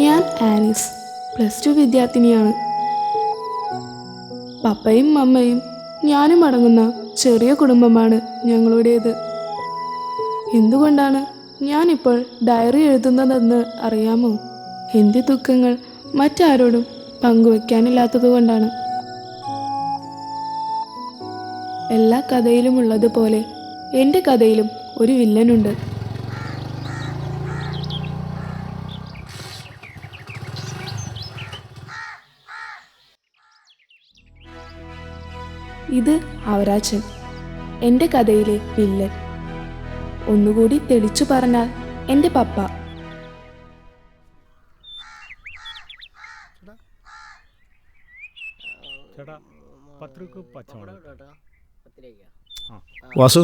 ഞാൻ ആലീസ്, +2 വിദ്യാർത്ഥിനിയാണ്. പപ്പയും അമ്മയും ഞാനും അടങ്ങുന്ന ചെറിയ കുടുംബമാണ് ഞങ്ങളുടേത്. എന്തുകൊണ്ടാണ് ഞാനിപ്പോൾ ഡയറി എഴുതുന്നതെന്ന് അറിയാമോ? എൻ്റെ ദുഃഖങ്ങൾ മറ്റാരോടും പങ്കുവയ്ക്കാനില്ലാത്തതുകൊണ്ടാണ്. എല്ലാ കഥയിലും ഉള്ളതുപോലെ എൻ്റെ കഥയിലും ഒരു വില്ലനുണ്ട്. ഇത് അവരാച്ചൻ, എൻ്റെ കഥയിലെ വില്ലൻ. ഒന്നുകൂടി തെളിച്ചു പറഞ്ഞാൽ എൻ്റെ പപ്പ. വാസു,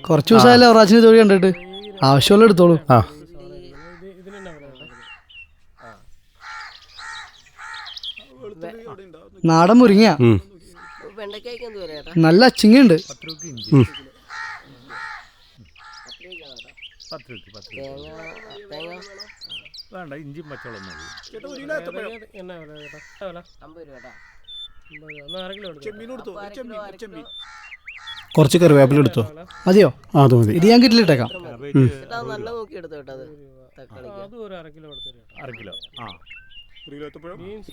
കുറച്ച് ദിവസമായാലും അവറാച്ചിന് തൊഴി കണ്ടിട്ട്. ആവശ്യമുള്ള എടുത്തോളൂ. നാടൻ മുരിങ്ങ, നല്ല അച്ചിങ്ങുണ്ട്. വേണ്ട, ഇഞ്ചി പച്ചവളം കുറച്ച് കറിവേപ്പില എടുത്തോ. മതിയോ? അത് മതി. ഇത് ഞാൻ കിറ്റിലിട്ടേക്കാം.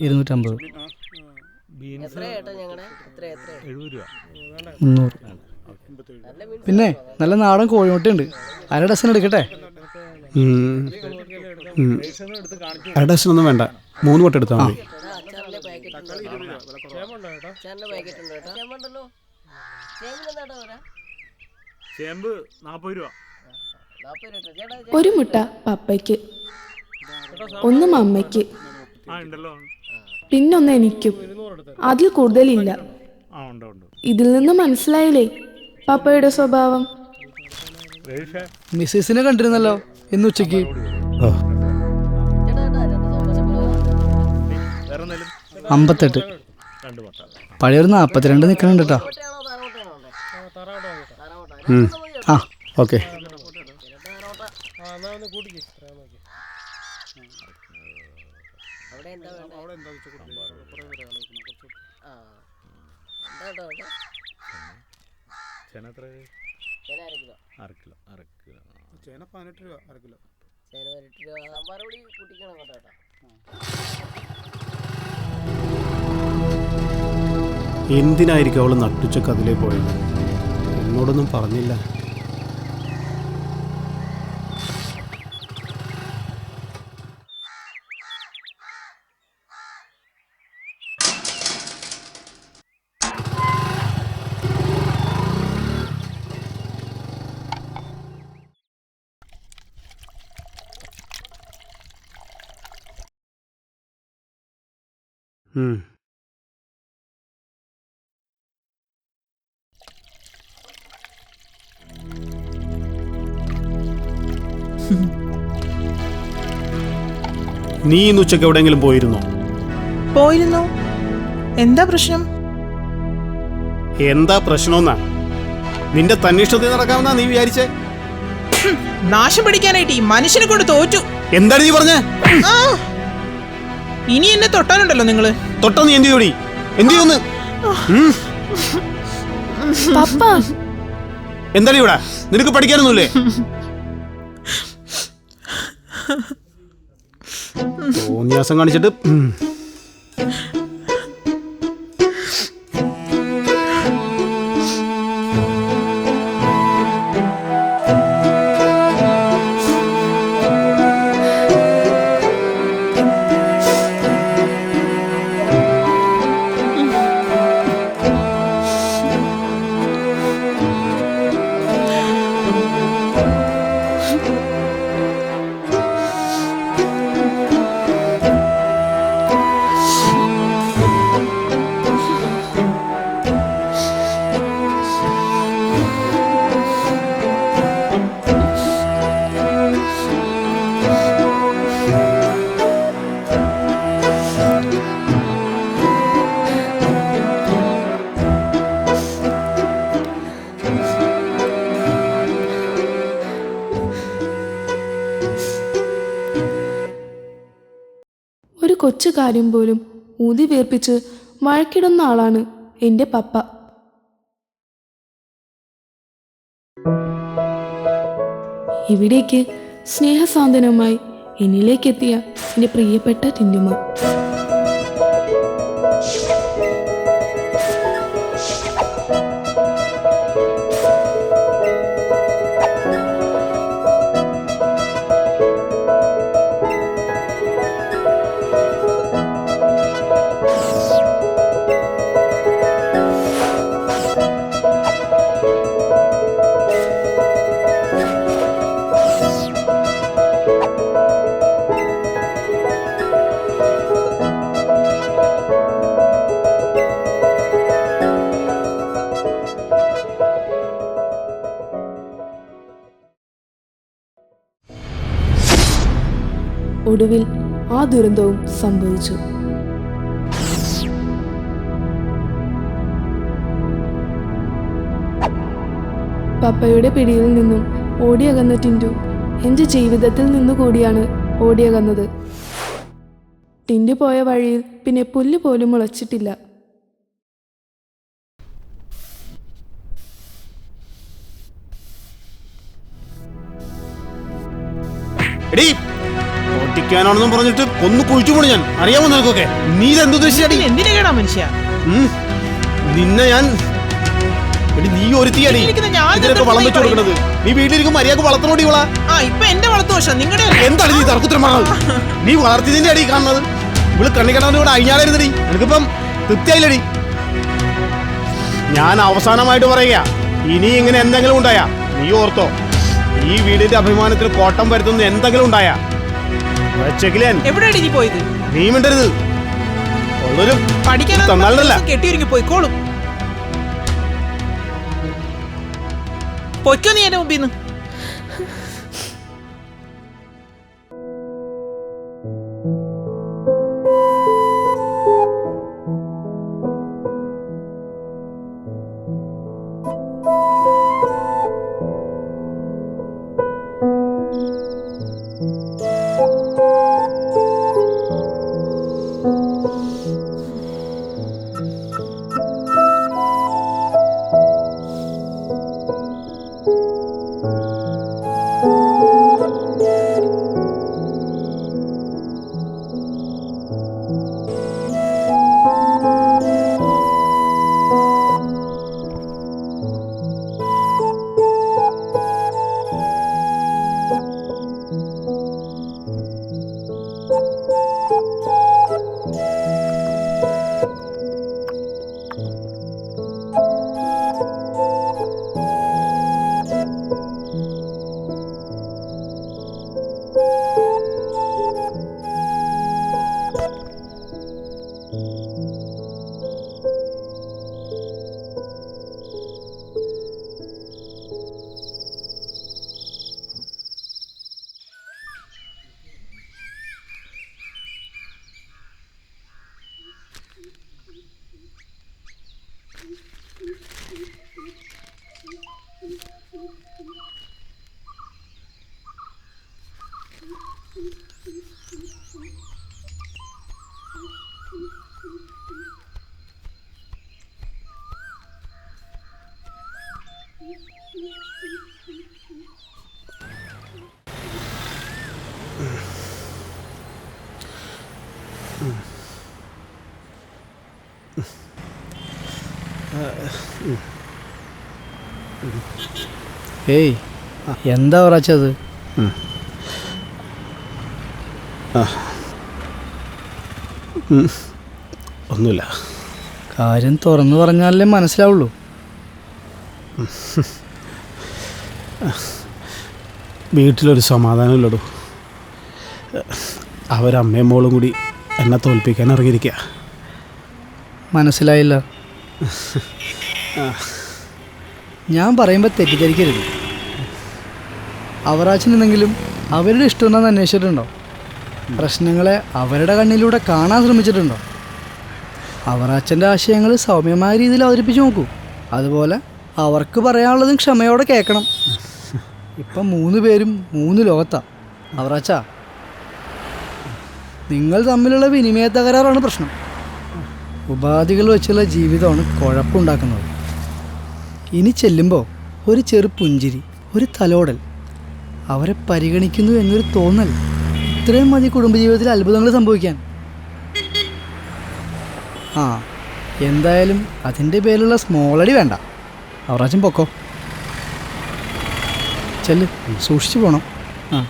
250. പിന്നെ നല്ല നാടൻ കോഴിമുട്ടയുണ്ട്. 1/2 ഡസൻ എടുക്കട്ടെ? 1/2 ഡസനൊന്നും വേണ്ട, 3 മുട്ട എടുത്താൽ മതി. ചേമ്പ് 40 രൂപ. ഒരു മുട്ട പപ്പയ്ക്ക്, 1 അമ്മയ്ക്ക്, പിന്നൊന്ന് എനിക്കും. അതിൽ കൂടുതലില്ല. ഇതിൽ നിന്ന് മനസ്സിലായില്ലേ പപ്പയുടെ സ്വഭാവം? മിസ്സിനെ കണ്ടിരുന്നല്ലോ ഇന്ന് ഉച്ചയ്ക്ക്. 58. പഴയൊരു 42 നിൽക്കണുണ്ട് കേട്ടോ. ഓക്കെ. എന്തിനായിരിക്കും അവള് നട്ടുച്ചക്ക് അതിലേ പോയത്? എന്നോടൊന്നും പറഞ്ഞില്ല. നീ ഇന്ന് ഉച്ചക്ക് എവിടെയെങ്കിലും പോയിരുന്നോ? എന്താ പ്രശ്നം? എന്താ പ്രശ്നമെന്നാ? നിന്റെ തന്നിഷ്ടത്തിൽ നടക്കാമെന്നാ നീ വിചാരിച്ചേ? നാശം പിടിക്കാനായിട്ട് ഈ മനുഷ്യനെ കൊണ്ട് തോറ്റു. എന്താണ് നീ പറഞ്ഞേ? ഇനി എന്നെ തൊട്ടാനുണ്ടല്ലോ നിങ്ങള്. തൊട്ടാ നീ എന്ത് ചെയ്യോടി? എന്ത് ചെയ്യുന്നു? എന്താണ് ഇവിടെ? നിനക്ക് പഠിക്കാനൊന്നുമില്ലേ? തോന്നിയാസം കാണിച്ചിട്ട്. കൊച്ചു കാര്യം പോലും ഊതി വേർപ്പിച്ച് വഴക്കിടുന്ന ആളാണ് എൻ്റെ പപ്പ. ഇവിടേക്ക് സ്നേഹസാന്ത്വനവുമായി എന്നിലേക്കെത്തിയ എൻ്റെ പ്രിയപ്പെട്ട ടിൻറ്റുമ. ഒടുവിൽ ആ ദുരന്തവും സംഭവിച്ചു. പപ്പയുടെ പിടിയിൽ നിന്നും ഓടിയകന്ന ടിൻറ്റു എൻ്റെ ജീവിതത്തിൽ നിന്നു കൂടിയാണ് ഓടിയകന്നത്. ടിൻറ്റു പോയ വഴിയിൽ പിന്നെ പുല്ല് പോലും മുളച്ചിട്ടില്ല. എടീ, ഓട്ടിക്കാനാണെന്നും പറഞ്ഞിട്ട് ഒന്ന് കുഴിച്ചു പോണു ഞാൻ. അറിയാമോ നിനക്കൊക്കെ? നീ ഇതെന്തു ഉദ്ദേശിച്ചടി? എന്തിനാ കേടാ മനുഷ്യ? നിന്നെ ഞാൻ നീ ഒരുത്തിയടി ഇതിനൊക്കെ വളം വെച്ചു കൊടുക്കണത്. നീ വീട്ടിലിരിക്കും മര്യാദക്ക് വളർത്തണോടി ഇവളാ. ഇപ്പൊ എന്റെ വളർത്തുവശം നിങ്ങളുടെ എന്താണ് നീ തർക്കുത്തരം പറഞ്ഞത്? നീ വളർത്തിയതിന്റെ അടി കാണുന്നത്. ഇവള് കണ്ണിക്കണവന്റെ കൂടെ അഴിഞ്ഞാലായിരുന്നടി. നിനക്കിപ്പം തൃപ്തിയായില്ലടി. ഞാൻ അവസാനമായിട്ട് പറയുക, ഇനി ഇങ്ങനെ എന്തെങ്കിലും ഉണ്ടായാ നീ ഓർത്തോ, ഈ വീടിന്റെ അഭിമാനത്തിൽ കോട്ടം വരുത്തുന്ന എന്തെങ്കിലും ഉണ്ടായാ എവിടെയാണ് നീ പോയത്? നീ മിണ്ടരുത്. ഉള്ളൊരു പഠിക്കാൻ തന്നാലല്ല കെട്ടിയൊരുങ്ങി പോയിക്കോളും. പൊയ്ക്കോ നീ എന്റെ മുമ്പിൽ നിന്ന്. ഏയ് എന്താ പറച്ചത്? ഒന്നുമില്ല. കാര്യം തുറന്നു പറഞ്ഞാലേ മനസ്സിലാവുള്ളൂ. വീട്ടിലൊരു സമാധാനമില്ലടോ. അവരമ്മയും മോളും കൂടി എന്നെ തോൽപ്പിക്കാൻ ഇറങ്ങിയിരിക്കുക. മനസ്സിലായില്ല. ഞാൻ പറയുമ്പോൾ തെറ്റിദ്ധരിക്കരുത്. അവറാച്ചനെന്തെങ്കിലും അവരുടെ ഇഷ്ടം എന്താണെന്ന് അന്വേഷിച്ചിട്ടുണ്ടോ? പ്രശ്നങ്ങളെ അവരുടെ കണ്ണിലൂടെ കാണാൻ ശ്രമിച്ചിട്ടുണ്ടോ? അവറാച്ചൻ്റെ ആശയങ്ങൾ സൗമ്യമായ രീതിയിൽ അവതരിപ്പിച്ച് നോക്കൂ. അതുപോലെ അവർക്ക് പറയാനുള്ളതും ക്ഷമയോടെ കേൾക്കണം. ഇപ്പം 3 പേരും 3 ലോകത്താ. അവറാച്ച നിങ്ങൾ തമ്മിലുള്ള വിനിമയ തകരാറാണ് പ്രശ്നം. ഉപാധികൾ വെച്ചുള്ള ജീവിതമാണ് കുഴപ്പമുണ്ടാക്കുന്നത്. ഇനി ചെല്ലുമ്പോൾ ഒരു ചെറു പുഞ്ചിരി, ഒരു തലോടൽ, അവരെ പരിഗണിക്കുന്നു എന്നൊരു തോന്നൽ, ഇത്രയും മതി കുടുംബജീവിതത്തിൽ അത്ഭുതങ്ങൾ സംഭവിക്കാൻ. ആ, എന്തായാലും അതിൻ്റെ പേരിലുള്ള സ്മോളടി വേണ്ട. അവറാച്ചൻ പൊക്കോ, ചെല്ല്, സൂക്ഷിച്ചു പോകണം. ആ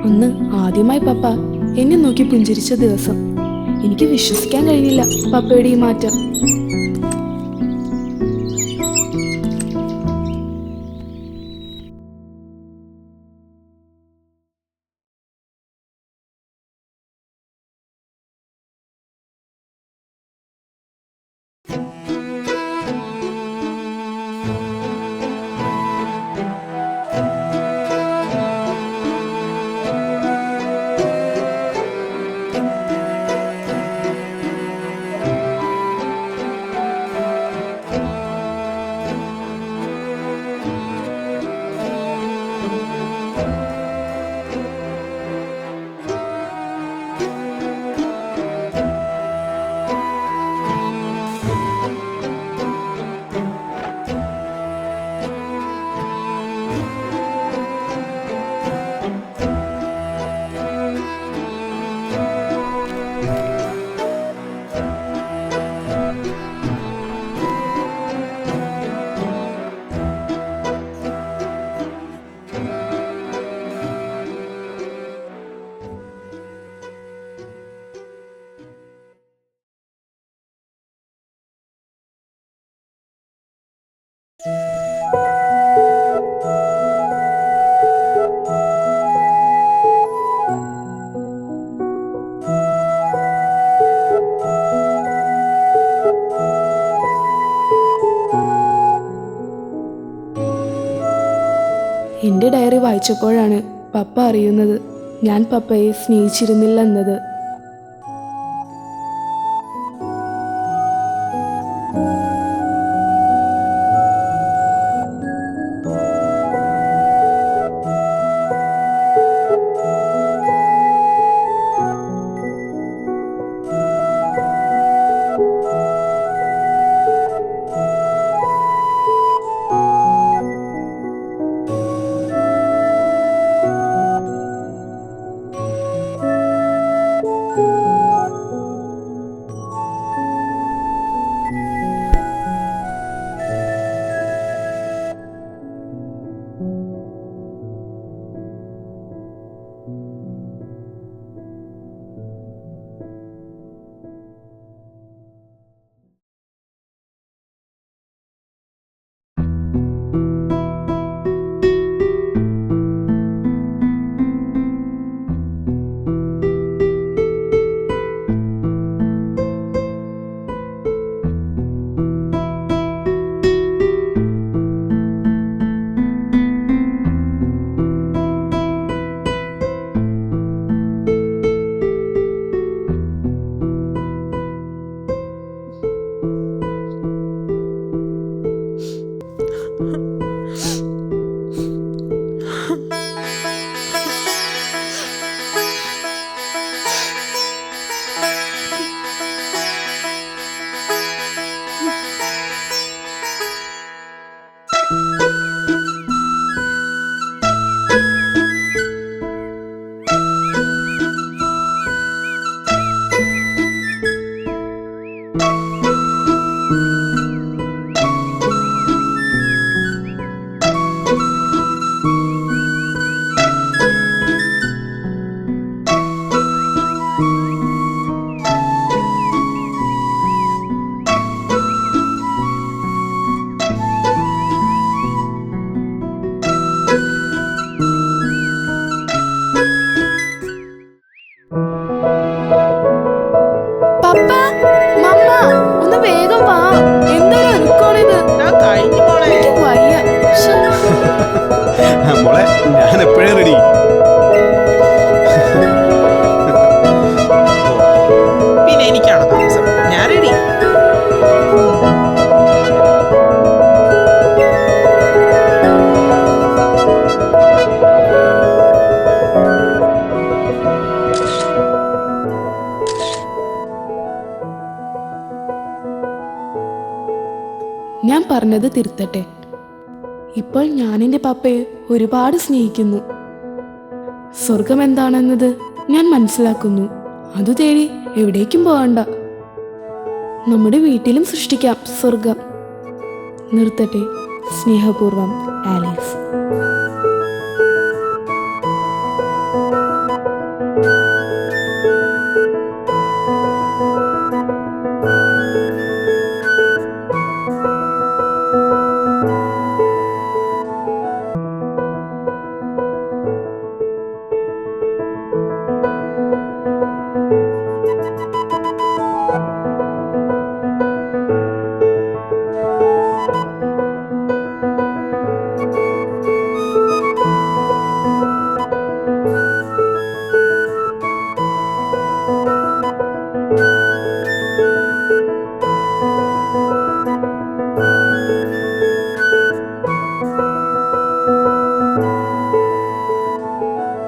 അന്ന് ആദ്യമായി പപ്പ എന്നെ നോക്കി പുഞ്ചിരിച്ച ദിവസം എനിക്ക് വിശ്വസിക്കാൻ കഴിഞ്ഞില്ല പപ്പയുടെ ഈ മാറ്റം. എൻ്റെ ഡയറി വായിച്ചപ്പോഴാണ് പപ്പ അറിയുന്നത് ഞാൻ പപ്പയെ സ്നേഹിച്ചിരുന്നില്ല എന്നത്. ഞാൻ പറഞ്ഞത് തിരുത്തട്ടെ. ഇപ്പോൾ ഞാൻ എൻ്റെ പപ്പയെ ഒരുപാട് സ്നേഹിക്കുന്നു. സ്വർഗം എന്താണെന്നത് ഞാൻ മനസ്സിലാക്കുന്നു. അത് തേടി എവിടേക്കും പോകണ്ട. നമ്മുടെ വീട്ടിലും സൃഷ്ടിക്കാം സ്വർഗം. നിർത്തട്ടെ. സ്നേഹപൂർവം, ആലീസ്.